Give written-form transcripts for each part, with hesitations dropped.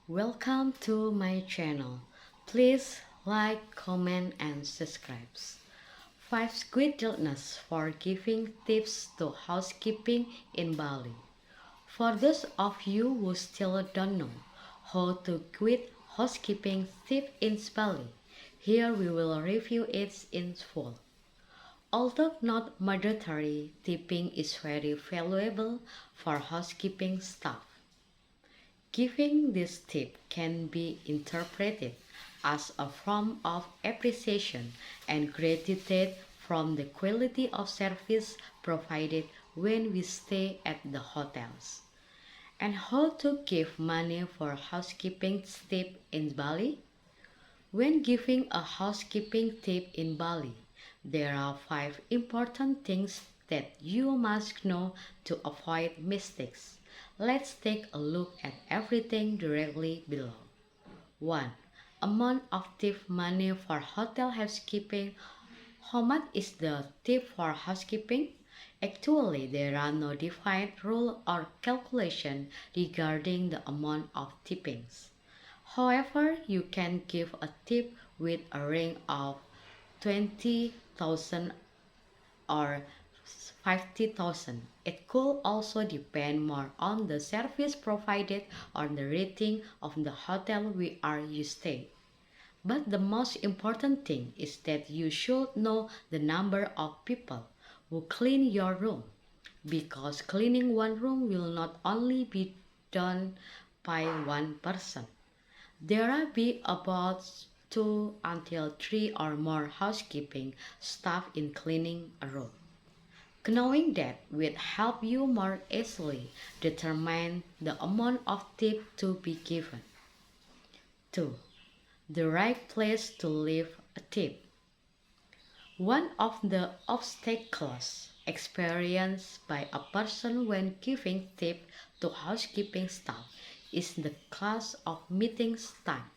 Welcome to my channel. Please like, comment, and subscribe. 5 quick tips for giving tips to housekeeping in Bali. For those of you who still don't know how to quit housekeeping tip in Bali, here we will review it in full. Although not mandatory, tipping is very valuable for housekeeping staff. Giving this tip can be interpreted as a form of appreciation and gratitude from the quality of service provided when we stay at the hotels. And how to give money for housekeeping tip in Bali? When giving a housekeeping tip in Bali, there are 5 important things that you must know to avoid mistakes. Let's take a look at everything directly below. 1. Amount of tip money for hotel housekeeping. How much is the tip for housekeeping? Actually, there are no defined rule or calculation regarding the amount of tippings. However, you can give a tip with a range of 20,000 or 50,000. It could also depend more on the service provided or the rating of the hotel where you stay. But the most important thing is that you should know the number of people who clean your room, because cleaning one room will not only be done by one person. There will be about 2 until 3 or more housekeeping staff in cleaning a room. Knowing that will help you more easily determine the amount of tip to be given. 2. The right place to leave a tip. One of the obstacles experienced by a person when giving tip to housekeeping staff is the cost of meeting time.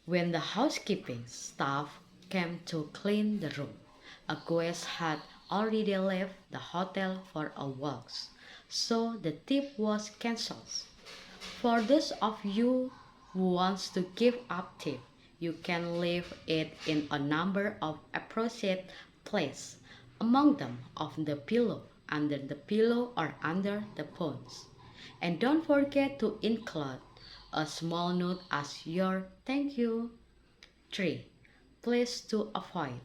When the housekeeping staff came to clean the room, a guest had already left the hotel for a walk, so the tip was cancelled. For those of you who wants to give up tip, you can leave it in a number of appropriate places, among them of the pillow, under the pillow, or under the phones. And don't forget to include a small note as your thank you. 3. Place to avoid.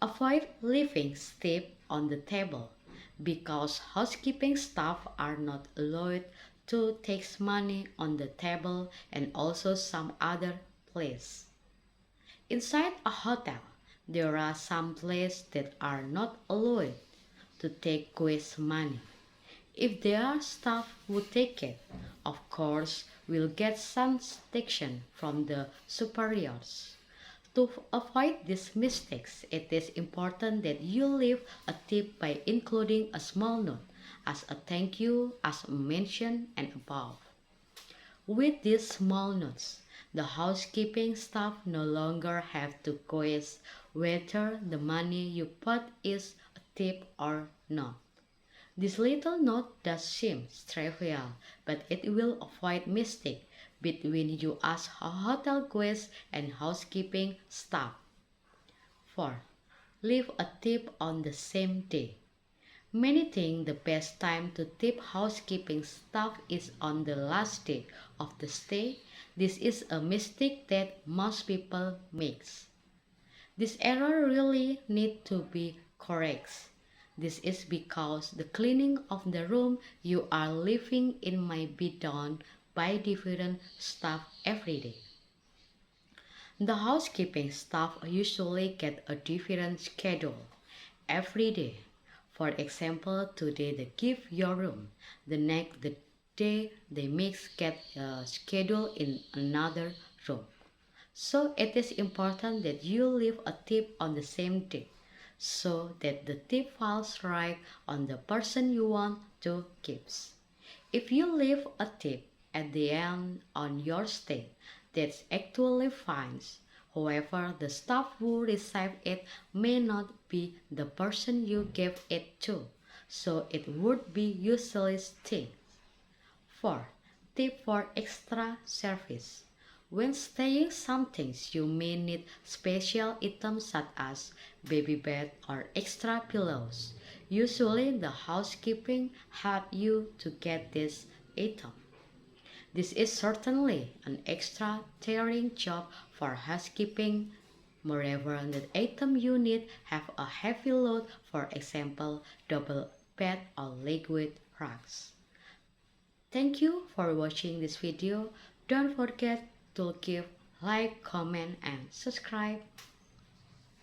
Avoid leaving tip on the table, because housekeeping staff are not allowed to take money on the table and also some other place. Inside a hotel, there are some places that are not allowed to take guest money. If there are staff who take it, of course, will get some sanction from the superiors. To avoid these mistakes, it is important that you leave a tip by including a small note as a thank you, as mentioned and above. With these small notes, the housekeeping staff no longer have to guess whether the money you put is a tip or not. This little note does seem trivial, but it will avoid mistake between you as a hotel guest and housekeeping staff. 4. Leave a tip on the same day. Many think the best time to tip housekeeping staff is on the last day of the stay. This is a mistake that most people make. This error really needs to be corrected. This is because the cleaning of the room you are living in might be done by different staff every day. The housekeeping staff usually get a different schedule every day. For example, today they give your room, the next day they may get a schedule in another room. So it is important that you leave a tip on the same day, so that the tip falls right on the person you want to give. If you leave a tip at the end on your stay, that's actually fine. However, the staff who received it may not be the person you gave it to, so it would be useless thing. 4. Tip for extra service. When staying something, you may need special items such as baby bed or extra pillows. Usually, the housekeeping help you to get this item. This is certainly an extra tiring job for housekeeping. Moreover, the item you need have a heavy load, for example, double bed or liquid rugs. Thank you for watching this video. Don't forget to give like, comment, and subscribe.